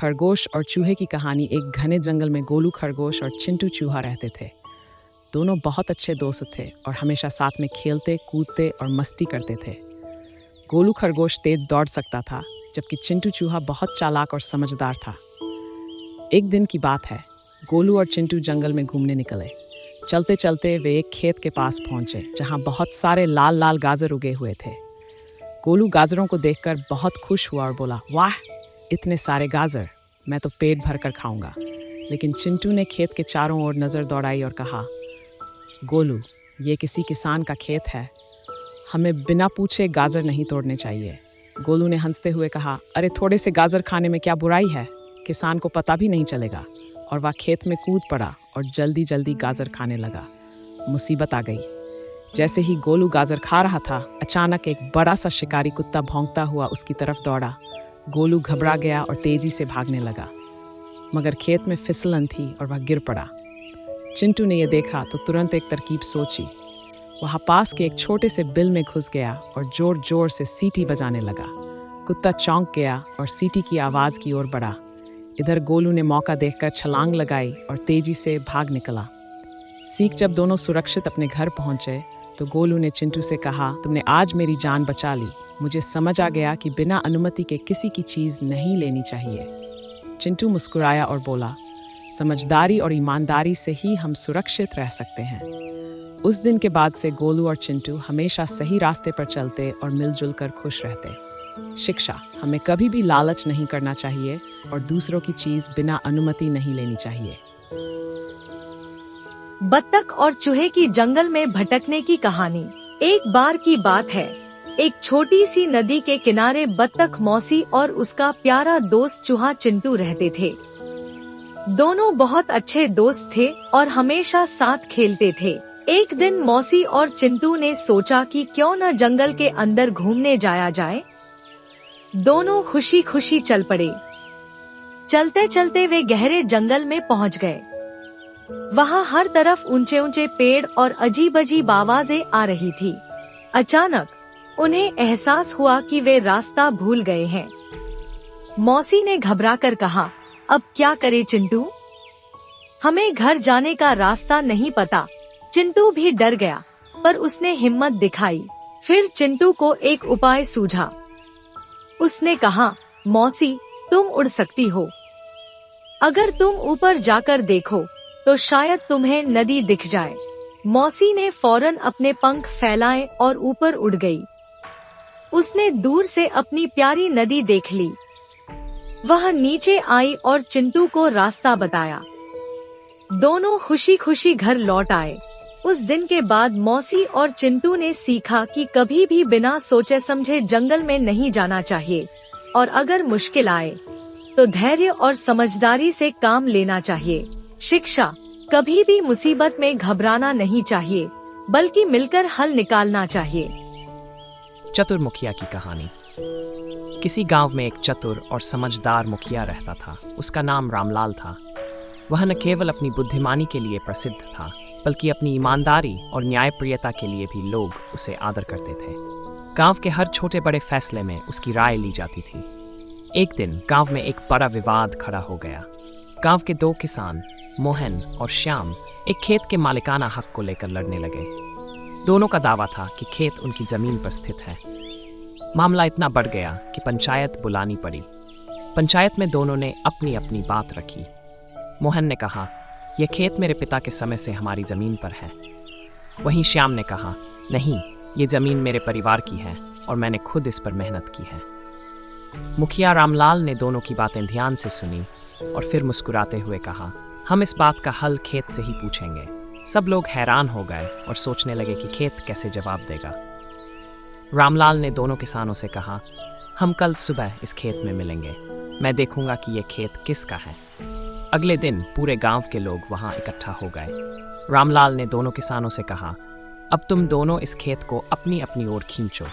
खरगोश और चूहे की कहानी। एक घने जंगल में गोलू खरगोश और चिंटू चूहा रहते थे। दोनों बहुत अच्छे दोस्त थे और हमेशा साथ में खेलते, कूदते और मस्ती करते थे। गोलू खरगोश तेज दौड़ सकता था, जबकि चिंटू चूहा बहुत चालाक और समझदार था। एक दिन की बात है, गोलू और चिंटू जंगल में घूमने निकले। चलते चलते वे एक खेत के पास पहुंचे, जहां बहुत सारे लाल लाल गाजर उगे हुए थे। गोलू गाजरों को देखकर बहुत खुश हुआ और बोला, वाह, इतने सारे गाजर, मैं तो पेट भरकर खाऊंगा। लेकिन चिंटू ने खेत के चारों ओर नज़र दौड़ाई और कहा, गोलू, ये किसी किसान का खेत है, हमें बिना पूछे गाजर नहीं तोड़ने चाहिए। गोलू ने हंसते हुए कहा, अरे थोड़े से गाजर खाने में क्या बुराई है, किसान को पता भी नहीं चलेगा। और वह खेत में कूद पड़ा और जल्दी जल्दी गाजर खाने लगा। मुसीबत आ गई। जैसे ही गोलू गाजर खा रहा था, अचानक एक बड़ा सा शिकारी कुत्ता भौंकता हुआ उसकी तरफ दौड़ा। गोलू घबरा गया और तेजी से भागने लगा, मगर खेत में फिसलन थी और वह गिर पड़ा। चिंटू ने यह देखा तो तुरंत एक तरकीब सोची। वह पास के एक छोटे से बिल में घुस गया और जोर जोर से सीटी बजाने लगा। कुत्ता चौंक गया और सीटी की आवाज़ की ओर बढ़ा। इधर गोलू ने मौका देखकर छलांग लगाई और तेजी से भाग निकला। जब दोनों सुरक्षित अपने घर पहुंचे तो गोलू ने चिंटू से कहा, तुमने आज मेरी जान बचा ली। मुझे समझ आ गया कि बिना अनुमति के किसी की चीज़ नहीं लेनी चाहिए। चिंटू मुस्कुराया और बोला, समझदारी और ईमानदारी से ही हम सुरक्षित रह सकते हैं। उस दिन के बाद से गोलू और चिंटू हमेशा सही रास्ते पर चलते और मिलजुल कर खुश रहते। शिक्षा, हमें कभी भी लालच नहीं करना चाहिए और दूसरों की चीज़ बिना अनुमति नहीं लेनी चाहिए। बत्तख और चूहे की जंगल में भटकने की कहानी। एक बार की बात है, एक छोटी सी नदी के किनारे बत्तख मौसी और उसका प्यारा दोस्त चूहा चिंटू रहते थे। दोनों बहुत अच्छे दोस्त थे और हमेशा साथ खेलते थे। एक दिन मौसी और चिंटू ने सोचा कि क्यों न जंगल के अंदर घूमने जाया जाए। दोनों खुशी खुशी चल पड़े। चलते चलते वे गहरे जंगल में पहुंच गए। वहाँ हर तरफ ऊंचे ऊंचे पेड़ और अजीब अजीब आवाजें आ रही थी। अचानक उन्हें एहसास हुआ कि वे रास्ता भूल गए हैं। मौसी ने घबराकर कहा, अब क्या करें चिंटू, हमें घर जाने का रास्ता नहीं पता। चिंटू भी डर गया, पर उसने हिम्मत दिखाई। फिर चिंटू को एक उपाय सूझा। उसने कहा, मौसी, तुम उड़ सकती हो। अगर तुम ऊपर जाकर देखो तो शायद तुम्हें नदी दिख जाए। मौसी ने फौरन अपने पंख फैलाए और ऊपर उड़ गई। उसने दूर से अपनी प्यारी नदी देख ली। वह नीचे आई और चिंटू को रास्ता बताया। दोनों खुशी खुशी घर लौट आए। उस दिन के बाद मौसी और चिंटू ने सीखा कि कभी भी बिना सोचे समझे जंगल में नहीं जाना चाहिए और अगर मुश्किल आए तो धैर्य और समझदारी से काम लेना चाहिए। शिक्षा, कभी भी मुसीबत में घबराना नहीं चाहिए, बल्कि मिलकर हल निकालना चाहिए। चतुर मुखिया की कहानी। किसी गांव में एक चतुर और समझदार मुखिया रहता था। उसका नाम रामलाल था। वह न केवल अपनी बुद्धिमानी के लिए प्रसिद्ध था, बल्कि अपनी ईमानदारी और न्यायप्रियता के लिए भी लोग उसे आदर करते थे। गांव के हर छोटे बड़े फैसले में उसकी राय ली जाती थी। एक दिन गांव में एक बड़ा विवाद खड़ा हो गया। गांव के दो किसान, मोहन और श्याम, एक खेत के मालिकाना हक को लेकर लड़ने लगे। दोनों का दावा था कि खेत उनकी जमीन पर स्थित है। मामला इतना बढ़ गया कि पंचायत बुलानी पड़ी। पंचायत में दोनों ने अपनी अपनी बात रखी। मोहन ने कहा, यह खेत मेरे पिता के समय से हमारी जमीन पर है। वहीं श्याम ने कहा, नहीं, ये जमीन मेरे परिवार की है और मैंने खुद इस पर मेहनत की है। मुखिया रामलाल ने दोनों की बातें ध्यान से सुनी और फिर मुस्कुराते हुए कहा, हम इस बात का हल खेत से ही पूछेंगे। सब लोग हैरान हो गए और सोचने लगे कि खेत कैसे जवाब देगा। रामलाल ने दोनों किसानों से कहा, हम कल सुबह इस खेत में मिलेंगे। मैं देखूंगा कि यह खेत किसका है। अगले दिन पूरे गांव के लोग वहां इकट्ठा हो गए। रामलाल ने दोनों किसानों से कहा, अब तुम दोनों इस खेत को अपनी अपनी ओर खींचो।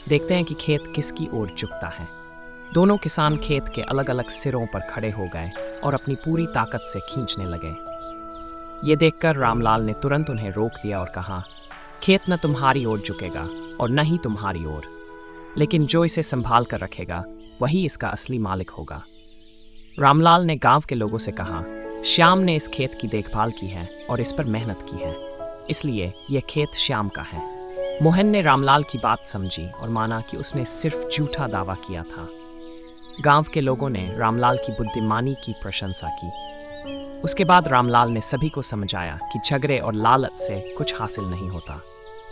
देखते हैं कि खेत किसकी ओर झुकता है। दोनों किसान खेत के अलग अलग सिरों पर खड़े हो गए और अपनी पूरी ताकत से खींचने लगे। ये देखकर रामलाल ने तुरंत उन्हें रोक दिया और कहा, खेत न तुम्हारी ओर झुकेगा और न ही तुम्हारी ओर, लेकिन जो इसे संभाल कर रखेगा वही इसका असली मालिक होगा। रामलाल ने गांव के लोगों से कहा, श्याम ने इस खेत की देखभाल की है और इस पर मेहनत की है, इसलिए यह खेत श्याम का है। मोहन ने रामलाल की बात समझी और माना कि उसने सिर्फ झूठा दावा किया था। गांव के लोगों ने रामलाल की बुद्धिमानी की प्रशंसा की। उसके बाद रामलाल ने सभी को समझाया कि झगड़े और लालच से कुछ हासिल नहीं होता।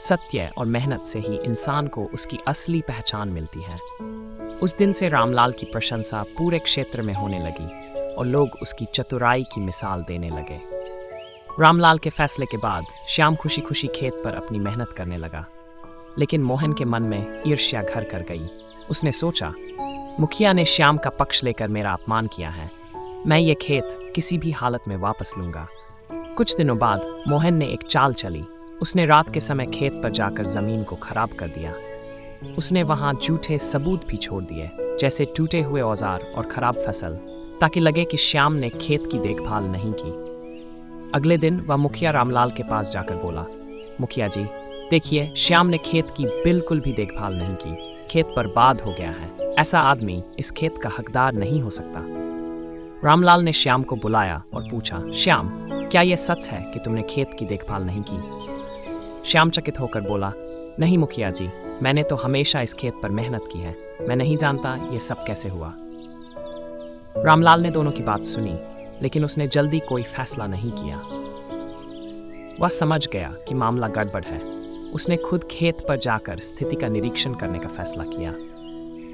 सत्य और मेहनत से ही इंसान को उसकी असली पहचान मिलती है। उस दिन से रामलाल की प्रशंसा पूरे क्षेत्र में होने लगी और लोग उसकी चतुराई की मिसाल देने लगे। रामलाल के फैसले के बाद श्याम खुशी खुशी खेत पर अपनी मेहनत करने लगा, लेकिन मोहन के मन में ईर्ष्या घर कर गई। उसने सोचा, मुखिया ने श्याम का पक्ष लेकर मेरा अपमान किया है, मैं ये खेत किसी भी हालत में वापस लूंगा। कुछ दिनों बाद मोहन ने एक चाल चली। उसने रात के समय खेत पर जाकर जमीन को खराब कर दिया। उसने वहां झूठे सबूत भी छोड़ दिए, जैसे टूटे हुए औजार और खराब फसल, ताकि लगे कि श्याम ने खेत की देखभाल नहीं की। अगले दिन वह मुखिया रामलाल के पास जाकर बोला, मुखिया जी, देखिए, श्याम ने खेत की बिल्कुल भी देखभाल नहीं की, खेत बर्बाद हो गया है। ऐसा आदमी इस खेत का हकदार नहीं हो सकता। रामलाल ने श्याम को बुलाया और पूछा, श्याम, क्या यह सच है कि तुमने खेत की देखभाल नहीं की? श्याम चकित होकर बोला, नहीं मुखिया जी, मैंने तो हमेशा इस खेत पर मेहनत की है, मैं नहीं जानता ये सब कैसे हुआ। रामलाल ने दोनों की बात सुनी, लेकिन उसने जल्दी कोई फैसला नहीं किया। वह समझ गया कि मामला गड़बड़ है। उसने खुद खेत पर जाकर स्थिति का निरीक्षण करने का फैसला किया।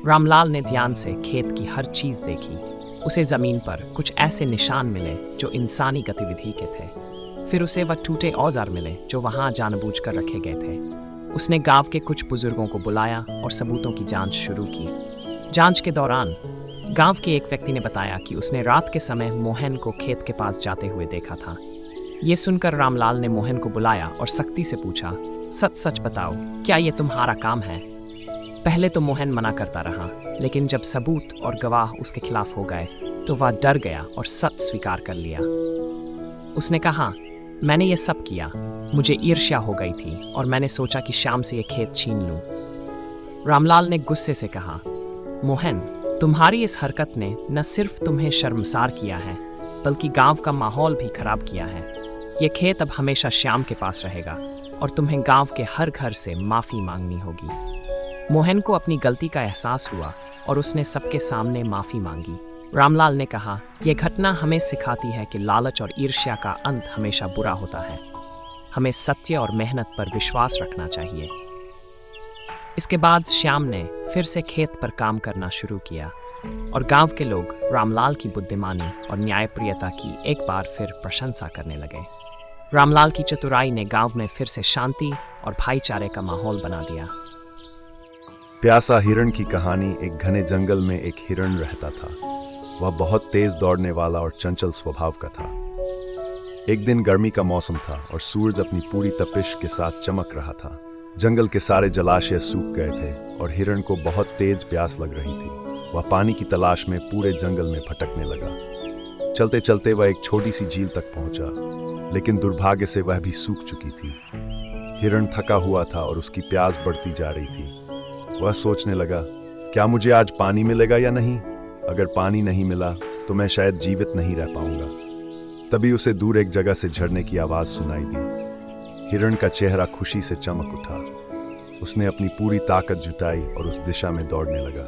रामलाल ने ध्यान से खेत की हर चीज देखी। उसे जमीन पर कुछ ऐसे निशान मिले जो इंसानी गतिविधि के थे। फिर उसे वह टूटे औजार मिले जो वहां जानबूझकर रखे गए थे। उसने गांव के कुछ बुजुर्गों को बुलाया और सबूतों की जांच शुरू की। जांच के दौरान गांव के एक व्यक्ति ने बताया कि उसने रात के समय मोहन को खेत के पास जाते हुए देखा था। ये सुनकर रामलाल ने मोहन को बुलाया और सख्ती से पूछा, सच सच बताओ, क्या ये तुम्हारा काम है? पहले तो मोहन मना करता रहा, लेकिन जब सबूत और गवाह उसके खिलाफ हो गए तो वह डर गया और सच स्वीकार कर लिया। उसने कहा, मैंने ये सब किया, मुझे ईर्ष्या हो गई थी और मैंने सोचा कि श्याम से ये खेत छीन लूं। रामलाल ने गुस्से से कहा, मोहन, तुम्हारी इस हरकत ने न सिर्फ तुम्हें शर्मसार किया है, बल्कि गांव का माहौल भी खराब किया है। ये खेत अब हमेशा श्याम के पास रहेगा और तुम्हें गांव के हर घर से माफी मांगनी होगी। मोहन को अपनी गलती का एहसास हुआ और उसने सबके सामने माफी मांगी। रामलाल ने कहा, यह घटना हमें सिखाती है कि लालच और ईर्ष्या का अंत हमेशा बुरा होता है। हमें सत्य और मेहनत पर विश्वास रखना चाहिए। इसके बाद श्याम ने फिर से खेत पर काम करना शुरू किया और गांव के लोग रामलाल की बुद्धिमानी और न्यायप्रियता की एक बार फिर प्रशंसा करने लगे। रामलाल की चतुराई ने गांव में फिर से शांति और भाईचारे का माहौल बना दिया। प्यासा हिरण की कहानी। एक घने जंगल में एक हिरण रहता था। वह बहुत तेज दौड़ने वाला और चंचल स्वभाव का था। एक दिन गर्मी का मौसम था और सूरज अपनी पूरी तपिश के साथ चमक रहा था। जंगल के सारे जलाशय सूख गए थे और हिरण को बहुत तेज प्यास लग रही थी। वह पानी की तलाश में पूरे जंगल में भटकने लगा। चलते चलते वह एक छोटी सी झील तक पहुंचा, लेकिन दुर्भाग्य से वह भी सूख चुकी थी। हिरण थका हुआ था और उसकी प्यास बढ़ती जा रही थी। वह सोचने लगा, क्या मुझे आज पानी मिलेगा या नहीं? अगर पानी नहीं मिला तो मैं शायद जीवित नहीं रह पाऊंगा। तभी उसे दूर एक जगह से झरने की आवाज सुनाई दी। हिरण का चेहरा खुशी से चमक उठा। उसने अपनी पूरी ताकत जुटाई और उस दिशा में दौड़ने लगा।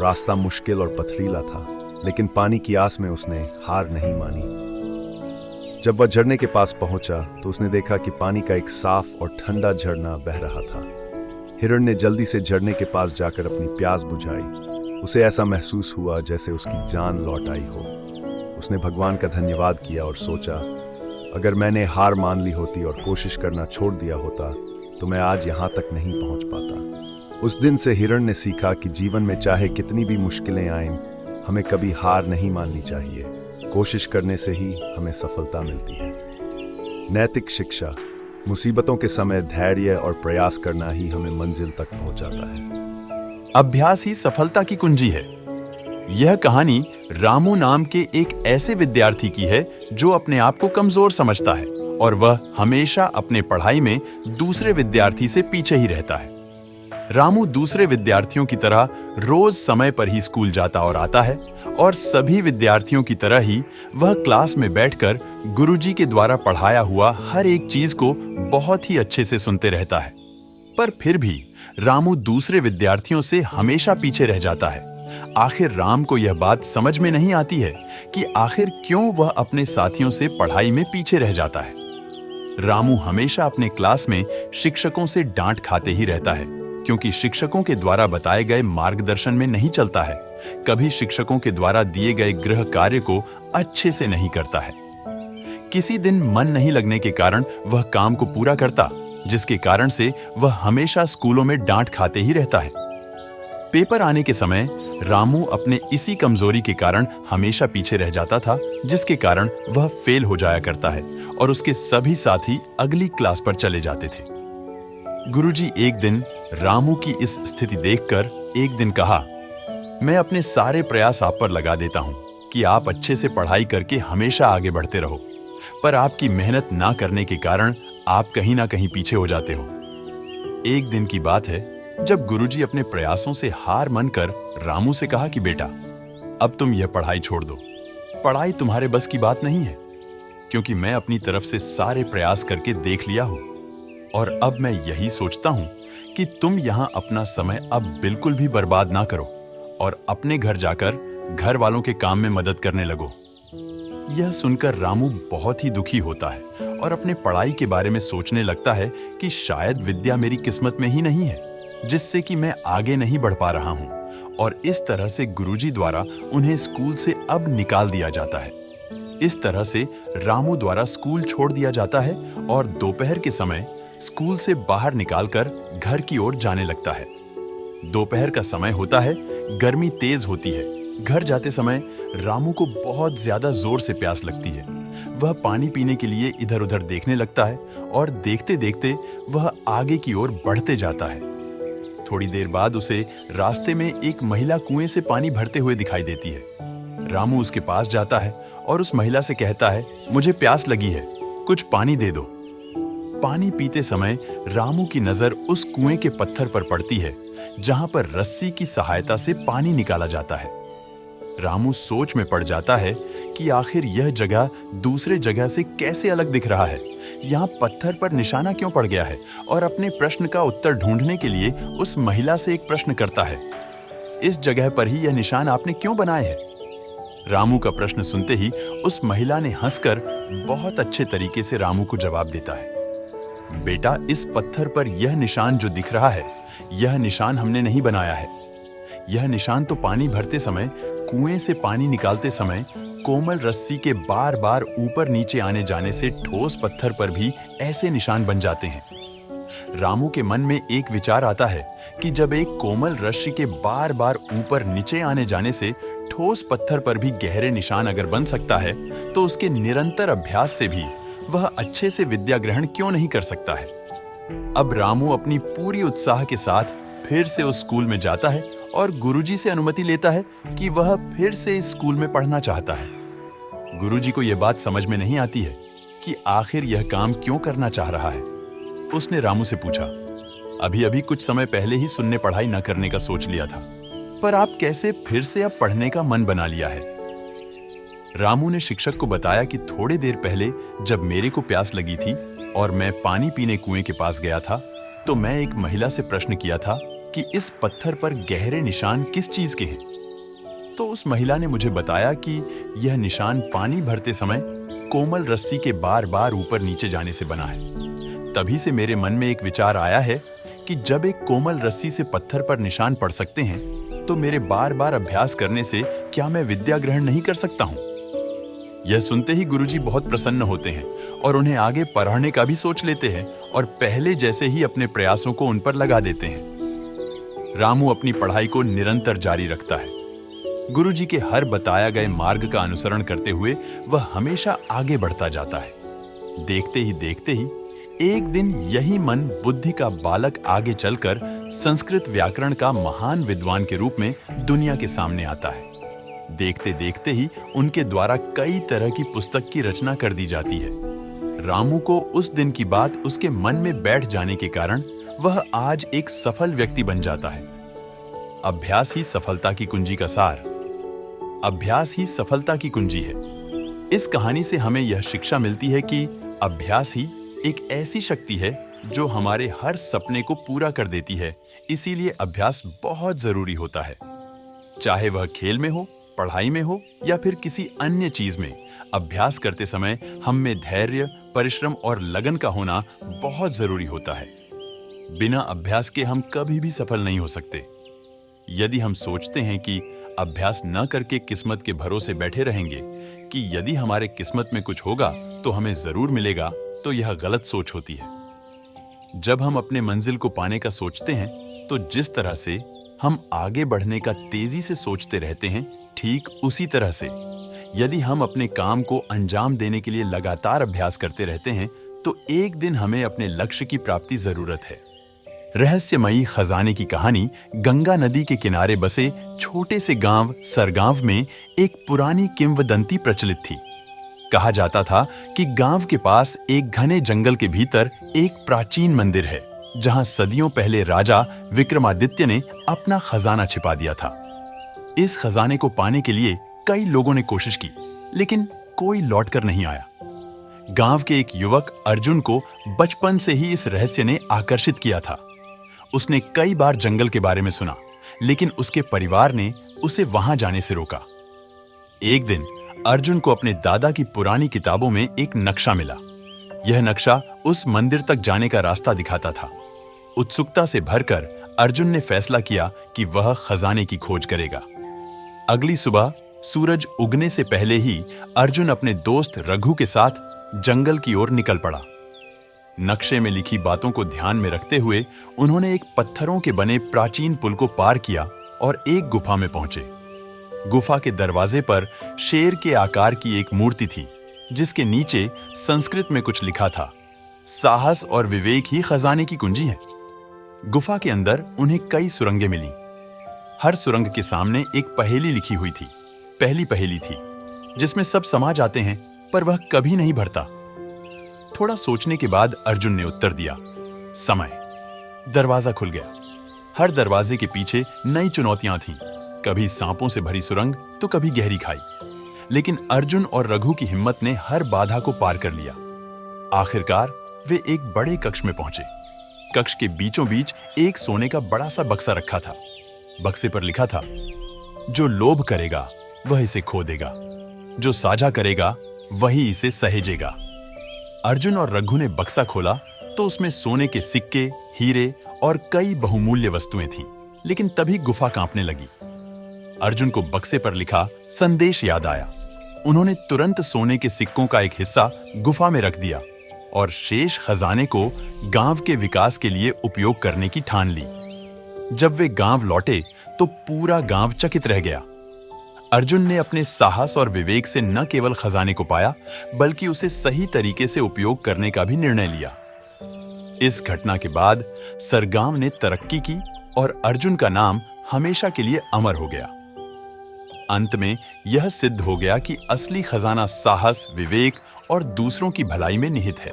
रास्ता मुश्किल और पथरीला था, लेकिन पानी की आस में उसने हार नहीं मानी। जब वह झरने के पास पहुंचा तो उसने देखा कि पानी का एक साफ और ठंडा झरना बह रहा था। हिरण ने जल्दी से झरने के पास जाकर अपनी प्यास बुझाई। उसे ऐसा महसूस हुआ जैसे उसकी जान लौट आई हो। उसने भगवान का धन्यवाद किया और सोचा, अगर मैंने हार मान ली होती और कोशिश करना छोड़ दिया होता तो मैं आज यहाँ तक नहीं पहुँच पाता। उस दिन से हिरण ने सीखा कि जीवन में चाहे कितनी भी मुश्किलें आएं, हमें कभी हार नहीं माननी चाहिए। कोशिश करने से ही हमें सफलता मिलती है। नैतिक शिक्षा। मुसीबतों के समय धैर्य और प्रयास करना ही हमें मंजिल तक पहुंचाता है। अभ्यास ही सफलता की कुंजी है। यह कहानी रामू नाम के एक ऐसे विद्यार्थी की है जो अपने आप को कमजोर समझता है और वह हमेशा अपने पढ़ाई में दूसरे विद्यार्थी से पीछे ही रहता है। रामू दूसरे विद्यार्थियों की तरह रोज समय पर ही स्कूल जाता और आता है और सभी विद्यार्थियों की तरह ही वह क्लास में बैठकर गुरुजी के द्वारा पढ़ाया हुआ हर एक चीज को बहुत ही अच्छे से सुनते रहता है। पर फिर भी रामू दूसरे विद्यार्थियों से हमेशा पीछे रह जाता है। आखिर राम को यह बात समझ में नहीं आती है कि आखिर क्यों वह अपने साथियों से पढ़ाई में पीछे रह जाता है। रामू हमेशा अपने क्लास में शिक्षकों से डांट खाते ही रहता है, क्योंकि शिक्षकों के द्वारा बताए गए मार्गदर्शन में नहीं चलता है, कभी शिक्षकों के द्वारा दिए गए गृह कार्य को अच्छे से नहीं करता है। किसी दिन मन नहीं लगने के कारण वह काम को पूरा करता, जिसके कारण से वह हमेशा स्कूलों में डांट खाते ही रहता है। पेपर आने के समय रामू अपने इसी कमजोरी के कारण हमेशा पीछे रह जाता था, जिसके कारण वह फेल हो जाया करता है और उसके सभी साथी अगली क्लास पर चले जाते थे। गुरुजी एक दिन रामू की इस स्थिति देखकर एक दिन कहा, मैं अपने सारे प्रयास आप पर लगा देता हूं कि आप अच्छे से पढ़ाई करके हमेशा आगे बढ़ते रहो, पर आपकी मेहनत ना करने के कारण आप कहीं ना कहीं पीछे हो जाते हो। एक दिन की बात है जब गुरुजी अपने प्रयासों से हार मानकर रामू से कहा कि बेटा, अब तुम यह पढ़ाई छोड़ दो। पढ़ाई तुम्हारे बस की बात नहीं है, क्योंकि मैं अपनी तरफ से सारे प्रयास करके देख लिया हूं और अब मैं यही सोचता हूं कि तुम यहां अपना समय अब बिल्कुल भी बर्बाद ना करो और अपने घर जाकर घर वालों के काम में मदद करने लगो। यह सुनकर रामू बहुत ही दुखी होता है और अपने पढ़ाई के बारे में सोचने लगता है कि शायद विद्या मेरी किस्मत में ही नहीं है, जिससे कि मैं आगे नहीं बढ़ पा रहा हूं, और इस तरह से गुरुजी द्वारा उन्हें स्कूल से अब निकाल दिया जाता है। इस तरह से रामू द्वारा स्कूल छोड़ दिया जाता है और दोपहर के समय स्कूल से बाहर निकालकर घर की ओर जाने लगता है। दोपहर का समय होता है, गर्मी तेज होती है। घर जाते समय रामू को बहुत ज्यादा जोर से प्यास लगती है। वह पानी पीने के लिए इधर उधर देखने लगता है और देखते देखते वह आगे की ओर बढ़ते जाता है। थोड़ी देर बाद उसे रास्ते में एक महिला कुएं से पानी भरते हुए दिखाई देती है। रामू उसके पास जाता है और उस महिला से कहता है, मुझे प्यास लगी है, कुछ पानी दे दो। पानी पीते समय रामू की नजर उस कुएं के पत्थर पर पड़ती है, जहां पर रस्सी की सहायता से पानी निकाला जाता है। रामू सोच में पड़ जाता है कि आखिर यह जगह दूसरे जगह से कैसे अलग दिख रहा है, यहाँ पत्थर पर निशाना क्यों पड़ गया है, और अपने प्रश्न का उत्तर ढूंढने के लिए उस महिला से एक प्रश्न करता है, इस जगह पर ही यह निशान आपने क्यों बनाए हैं? रामू का प्रश्न सुनते ही उस महिला ने हंसकर बहुत अच्छे तरीके से रामू को जवाब देता है, बेटा, इस पत्थर पर यह निशान जो दिख रहा है, यह निशान हमने नहीं बनाया है। यह निशान तो पानी भरते समय, कुएं से पानी निकालते समय कोमल रस्सी के बार बार ऊपर नीचे आने जाने से ठोस पत्थर पर भी ऐसे निशान बन जाते हैं। रामू के मन में एक विचार आता है कि जब एक कोमल रस्सी के बार बार ऊपर नीचे आने जाने से ठोस पत्थर पर भी गहरे निशान अगर बन सकता है, तो उसके निरंतर अभ्यास से भी वह अच्छे से विद्या ग्रहण क्यों नहीं कर सकता है। अब रामू अपनी पूरी उत्साह के साथ फिर से उस स्कूल में जाता है और गुरुजी से अनुमति लेता है कि वह फिर से इस स्कूल में पढ़ना चाहता है। गुरुजी को यह बात समझ में नहीं आती है कि आखिर यह काम क्यों करना चाह रहा है। उसने रामू से पूछा, अभी अभी कुछ समय पहले ही सुनने पढ़ाई न करने का सोच लिया था, पर आप कैसे फिर से अब पढ़ने का मन बना लिया है? रामू ने शिक्षक को बताया कि थोड़ी देर पहले जब मेरे को प्यास लगी थी और मैं पानी पीने कुएं के पास गया था, तो मैं एक महिला से प्रश्न किया था कि इस पत्थर पर गहरे निशान किस चीज के हैं। तो उस महिला ने मुझे बताया कि यह निशान पानी भरते समय कोमल रस्सी के बार बार ऊपर नीचे जाने से बना है। तभी से मेरे मन में एक विचार आया है कि जब एक कोमल रस्सी से पत्थर पर निशान पड़ सकते हैं, तो मेरे बार बार अभ्यास करने से क्या मैं विद्या ग्रहण नहीं कर सकता हूं? यह सुनते ही गुरुजी बहुत प्रसन्न होते हैं और उन्हें आगे पढ़ाने का भी सोच लेते हैं और पहले जैसे ही अपने प्रयासों को उन पर लगा देते हैं। रामू अपनी पढ़ाई को निरंतर जारी रखता है। गुरुजी के हर बताया गए मार्ग का अनुसरण करते हुए वह हमेशा आगे बढ़ता जाता है। देखते ही एक दिन यही मन बुद्धि का बालक आगे चलकर संस्कृत व्याकरण का महान विद्वान के रूप में दुनिया के सामने आता है। देखते देखते ही उनके द्वारा कई तरह की पुस्तक की रचना कर दी जाती है। रामू को उस दिन की बात उसके मन में बैठ जाने के कारण वह आज एक सफल व्यक्ति बन जाता है। अभ्यास ही सफलता की कुंजी का सार। अभ्यास ही सफलता की कुंजी है। इस कहानी से हमें यह शिक्षा मिलती है कि अभ्यास ही एक ऐसी शक्ति है जो हमारे हर सपने को पूरा कर देती है। इसीलिए अभ्यास बहुत जरूरी होता है, चाहे वह खेल में हो, पढ़ाई में हो या फिर किसी अन्य चीज में। अभ्यास करते समय हम में धैर्य, परिश्रम और लगन का होना बहुत जरूरी होता है। बिना अभ्यास के हम कभी भी सफल नहीं हो सकते। यदि हम सोचते हैं कि अभ्यास न करके किस्मत के भरोसे बैठे रहेंगे कि यदि हमारे किस्मत में कुछ होगा तो हमें जरूर मिलेगा, तो यह गलत सोच होती है। जब हम अपने मंजिल को पाने का सोचते हैं तो जिस तरह से हम आगे बढ़ने का तेजी से सोचते रहते हैं, ठीक उसी तरह से यदि हम अपने काम को अंजाम देने के लिए लगातार अभ्यास करते रहते हैं तो एक दिन हमें अपने लक्ष्य की प्राप्ति जरूरत है। रहस्यमयी खजाने की कहानी गंगा नदी के किनारे बसे छोटे से गांव सरगांव में एक पुरानी किंवदंती प्रचलित थी। कहा जाता था कि गांव के पास एक घने जंगल के भीतर एक प्राचीन मंदिर है, जहां सदियों पहले राजा विक्रमादित्य ने अपना खजाना छिपा दिया था। इस खजाने को पाने के लिए कई लोगों ने कोशिश की, लेकिन कोई लौटकर नहीं आया। गांव के एक युवक अर्जुन को बचपन से ही इस रहस्य ने आकर्षित किया था। उसने कई बार जंगल के बारे में सुना, लेकिन उसके परिवार ने उसे वहां जाने से रोका। एक दिन अर्जुन को अपने दादा की पुरानी किताबों में एक नक्शा मिला। यह नक्शा उस मंदिर तक जाने का रास्ता दिखाता था। उत्सुकता से भरकर अर्जुन ने फैसला किया कि वह खजाने की खोज करेगा। अगली सुबह सूरज उगने से पहले ही अर्जुन अपने दोस्त रघु के साथ जंगल की ओर निकल पड़ा। नक्शे में लिखी बातों को ध्यान में रखते हुए उन्होंने एक पत्थरों के बने प्राचीन पुल को पार किया और एक गुफा में पहुंचे। गुफा के दरवाजे पर शेर के आकार की एक मूर्ति थी, जिसके नीचे संस्कृत में कुछ लिखा था, साहस और विवेक ही खजाने की कुंजी है। गुफा के अंदर उन्हें कई सुरंगें मिली। हर सुरंग के सामने एक पहेली लिखी हुई थी। पहली पहेली थी जिसमें सब समा जाते हैं पर वह कभी नहीं भरता। थोड़ा सोचने के बाद अर्जुन ने उत्तर दिया, समय। दरवाजा खुल गया। हर दरवाजे के पीछे नई चुनौतियां थीं, कभी सांपों से भरी सुरंग तो कभी गहरी खाई। लेकिन अर्जुन और रघु की हिम्मत ने हर बाधा को पार कर लिया। आखिरकार वे एक बड़े कक्ष में पहुंचे। कक्ष के बीचों बीच एक सोने का बड़ा सा बक्सा रखा था। बक्से पर लिखा था, जो लोभ करेगा वह इसे खो देगा, जो साझा करेगा वही इसे सहेजेगा। अर्जुन और रघु ने बक्सा खोला तो उसमें सोने के सिक्के, हीरे और कई बहुमूल्य वस्तुएं थीं। लेकिन तभी गुफा कांपने लगी। अर्जुन को बक्से पर लिखा संदेश याद आया। उन्होंने तुरंत सोने के सिक्कों का एक हिस्सा गुफा में रख दिया और शेष खजाने को गांव के विकास के लिए उपयोग करने की ठान ली। जब वे गांव लौटे तो पूरा गांव चकित रह गया। अर्जुन ने अपने साहस और विवेक से न केवल खजाने को पाया, बल्कि उसे सही तरीके से उपयोग करने का भी निर्णय लिया। इस घटना के बाद सरगांव ने तरक्की की और अर्जुन का नाम हमेशा के लिए अमर हो गया। अंत में यह सिद्ध हो गया कि असली खजाना साहस, विवेक और दूसरों की भलाई में निहित है।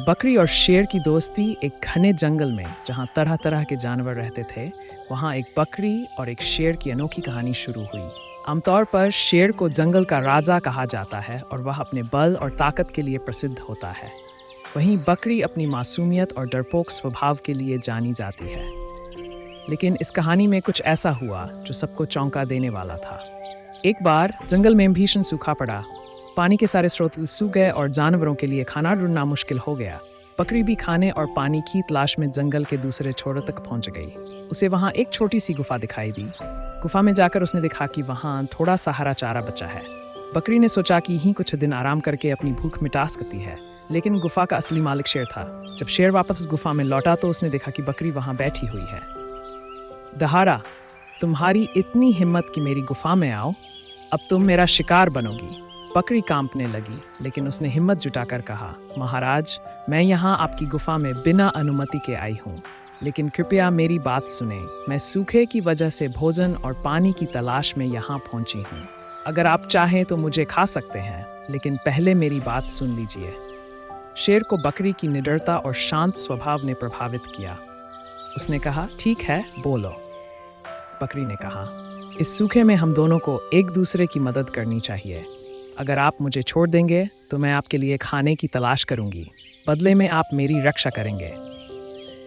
बकरी और शेर की दोस्ती। एक घने जंगल में जहां तरह तरह के जानवर रहते थे, वहां एक बकरी और एक शेर की अनोखी कहानी शुरू हुई। आमतौर पर शेर को जंगल का राजा कहा जाता है और वह अपने बल और ताकत के लिए प्रसिद्ध होता है। वहीं बकरी अपनी मासूमियत और डरपोक स्वभाव के लिए जानी जाती है। लेकिन इस कहानी में कुछ ऐसा हुआ जो सबको चौंका देने वाला था। एक बार जंगल में भीषण सूखा पड़ा। पानी के सारे स्रोत सूख गए और जानवरों के लिए खाना ढूंढना मुश्किल हो गया। बकरी भी खाने और पानी की तलाश में जंगल के दूसरे छोर तक पहुंच गई। उसे वहां एक छोटी सी गुफा दिखाई दी। गुफा में जाकर उसने देखा कि वहां थोड़ा सा हरा चारा बचा है। बकरी ने सोचा कि यहीं कुछ दिन आराम करके अपनी भूख मिटा सकती है, लेकिन गुफा का असली मालिक शेर था। जब शेर वापस गुफा में लौटा तो उसने देखा कि बकरी वहां बैठी हुई है। दहाड़ा, तुम्हारी इतनी हिम्मत कि मेरी गुफा में आओ, अब तुम मेरा शिकार बनोगी। बकरी कांपने लगी, लेकिन उसने हिम्मत जुटाकर कहा, महाराज, मैं यहाँ आपकी गुफा में बिना अनुमति के आई हूँ, लेकिन कृपया मेरी बात सुने। मैं सूखे की वजह से भोजन और पानी की तलाश में यहाँ पहुँची हूँ। अगर आप चाहें तो मुझे खा सकते हैं, लेकिन पहले मेरी बात सुन लीजिए। शेर को बकरी की निडरता और शांत स्वभाव ने प्रभावित किया। उसने कहा, ठीक है, बोलो। बकरी ने कहा, इस सूखे में हम दोनों को एक दूसरे की मदद करनी चाहिए। अगर आप मुझे छोड़ देंगे तो मैं आपके लिए खाने की तलाश करूंगी। बदले में आप मेरी रक्षा करेंगे।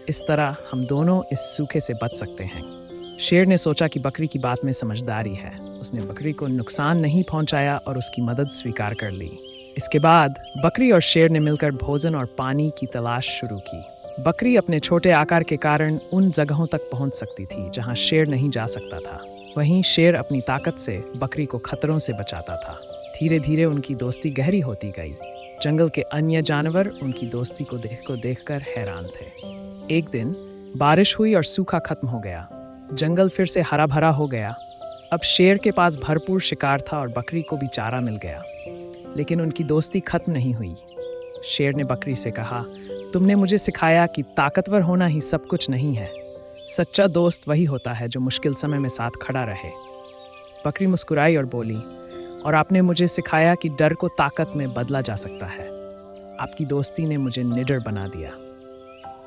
इस तरह हम दोनों इस सूखे से बच सकते हैं। शेर ने सोचा कि बकरी की बात में समझदारी है। उसने बकरी को नुकसान नहीं पहुंचाया और उसकी मदद स्वीकार कर ली। इसके बाद बकरी और शेर ने मिलकर भोजन और पानी की तलाश शुरू की। बकरी अपने छोटे आकार के कारण उन जगहों तक पहुंच सकती थी जहां शेर नहीं जा सकता था। वहीं शेर अपनी ताकत से बकरी को खतरों से बचाता था। धीरे धीरे उनकी दोस्ती गहरी होती गई। जंगल के अन्य जानवर उनकी दोस्ती को देखकर हैरान थे। एक दिन बारिश हुई और सूखा खत्म हो गया। जंगल फिर से हरा भरा हो गया। अब शेर के पास भरपूर शिकार था और बकरी को भी चारा मिल गया। लेकिन उनकी दोस्ती खत्म नहीं हुई। शेर ने बकरी से कहा, तुमने मुझे सिखाया कि ताकतवर होना ही सब कुछ नहीं है। सच्चा दोस्त वही होता है जो मुश्किल समय में साथ खड़ा रहे। बकरी मुस्कुराई और बोली, और आपने मुझे सिखाया कि डर को ताकत में बदला जा सकता है। आपकी दोस्ती ने मुझे निडर बना दिया।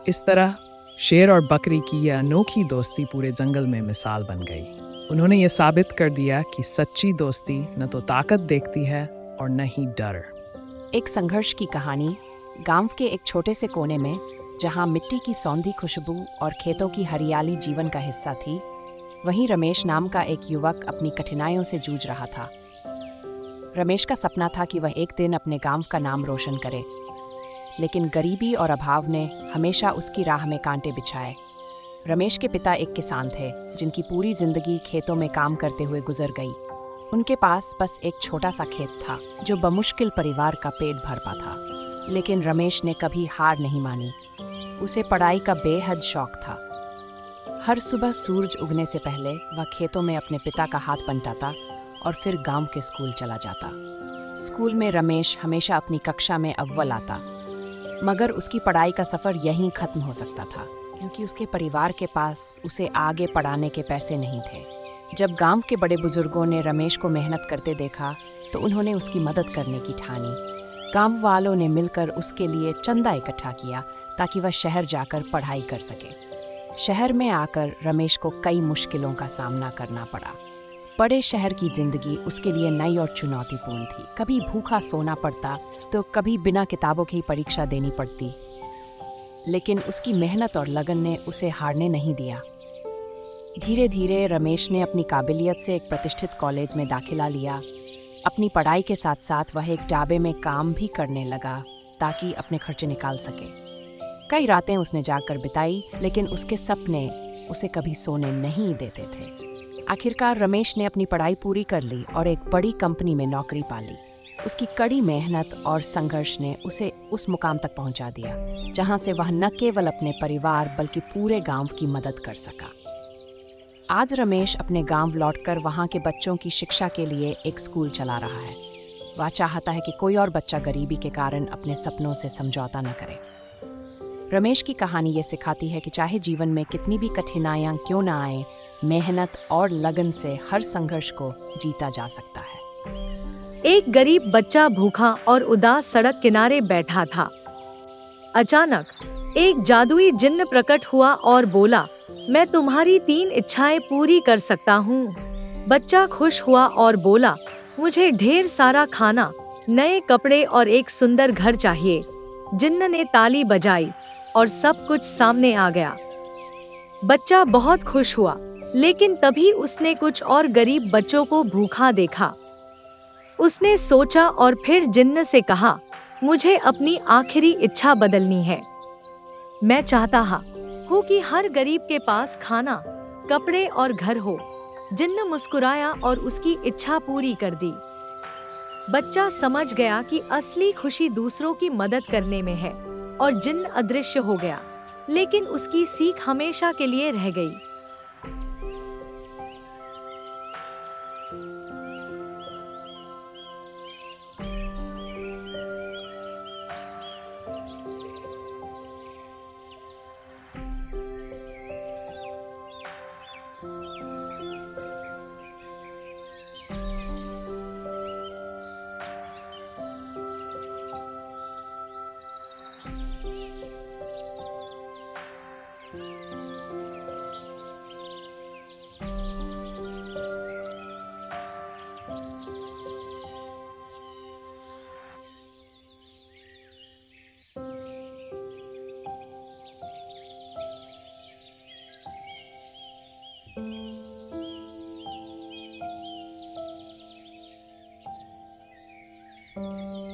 इस तरह शेर और बकरी की यह अनोखी दोस्ती पूरे जंगल में मिसाल बन गई। उन्होंने ये साबित कर दिया कि सच्ची दोस्ती न तो ताकत देखती है और न ही डर। एक संघर्ष की कहानी। गांव के एक छोटे से कोने में, जहां मिट्टी की सौंधी खुशबू और खेतों की हरियाली जीवन का हिस्सा थी, वहीं रमेश नाम का एक युवक अपनी कठिनाइयों से जूझ रहा था। रमेश का सपना था कि वह एक दिन अपने गांव का नाम रोशन करे, लेकिन गरीबी और अभाव ने हमेशा उसकी राह में कांटे बिछाए। रमेश के पिता एक किसान थे जिनकी पूरी जिंदगी खेतों में काम करते हुए गुजर गई। उनके पास बस एक छोटा सा खेत था जो बमुश्किल परिवार का पेट भरता था। लेकिन रमेश ने कभी हार नहीं मानी। उसे पढ़ाई का बेहद शौक था। हर सुबह सूरज उगने से पहले वह खेतों में अपने पिता का हाथ बंटाता और फिर गांव के स्कूल चला जाता। स्कूल में रमेश हमेशा अपनी कक्षा में अव्वल आता, मगर उसकी पढ़ाई का सफ़र यहीं ख़त्म हो सकता था, क्योंकि उसके परिवार के पास उसे आगे पढ़ाने के पैसे नहीं थे। जब गांव के बड़े बुजुर्गों ने रमेश को मेहनत करते देखा तो उन्होंने उसकी मदद करने की ठानी। गांव वालों ने मिलकर उसके लिए चंदा इकट्ठा किया ताकि वह शहर जाकर पढ़ाई कर सके। शहर में आकर रमेश को कई मुश्किलों का सामना करना पड़ा। बड़े शहर की जिंदगी उसके लिए नई और चुनौतीपूर्ण थी। कभी भूखा सोना पड़ता तो कभी बिना किताबों की परीक्षा देनी पड़ती। लेकिन उसकी मेहनत और लगन ने उसे हारने नहीं दिया। धीरे धीरे रमेश ने अपनी काबिलियत से एक प्रतिष्ठित कॉलेज में दाखिला लिया। अपनी पढ़ाई के साथ साथ वह एक ढाबे में काम भी करने लगा ताकि अपने खर्चे निकाल सके। कई रातें उसने जागकर बिताई, लेकिन उसके सपने उसे कभी सोने नहीं देते थे। आखिरकार रमेश ने अपनी पढ़ाई पूरी कर ली और एक बड़ी कंपनी में नौकरी पा ली। उसकी कड़ी मेहनत और संघर्ष ने उसे उस मुकाम तक पहुंचा दिया जहां से वह न केवल अपने परिवार बल्कि पूरे गांव की मदद कर सका। आज रमेश अपने गांव लौटकर वहां के बच्चों की शिक्षा के लिए एक स्कूल चला रहा है। वह चाहता है कि कोई और बच्चा गरीबी के कारण अपने सपनों से समझौता न करे। रमेश की कहानी ये सिखाती है कि चाहे जीवन में कितनी भी कठिनाइयां क्यों न आए, मेहनत और लगन से हर संघर्ष को जीता जा सकता है। एक गरीब बच्चा भूखा और उदास सड़क किनारे बैठा था। अचानक एक जादुई जिन्न प्रकट हुआ और बोला, मैं तुम्हारी 3 इच्छाएं पूरी कर सकता हूँ। बच्चा खुश हुआ और बोला, मुझे ढेर सारा खाना, नए कपड़े और एक सुंदर घर चाहिए। जिन्न ने ताली बजाई और सब कुछ सामने आ गया। बच्चा बहुत खुश हुआ, लेकिन तभी उसने कुछ और गरीब बच्चों को भूखा देखा। उसने सोचा और फिर जिन्न से कहा, मुझे अपनी आखिरी इच्छा बदलनी है। मैं चाहता हूँ कि हर गरीब के पास खाना, कपड़े और घर हो। जिन्न मुस्कुराया और उसकी इच्छा पूरी कर दी। बच्चा समझ गया कि असली खुशी दूसरों की मदद करने में है और जिन्न अदृश्य हो गया, लेकिन उसकी सीख हमेशा के लिए रह गई। है।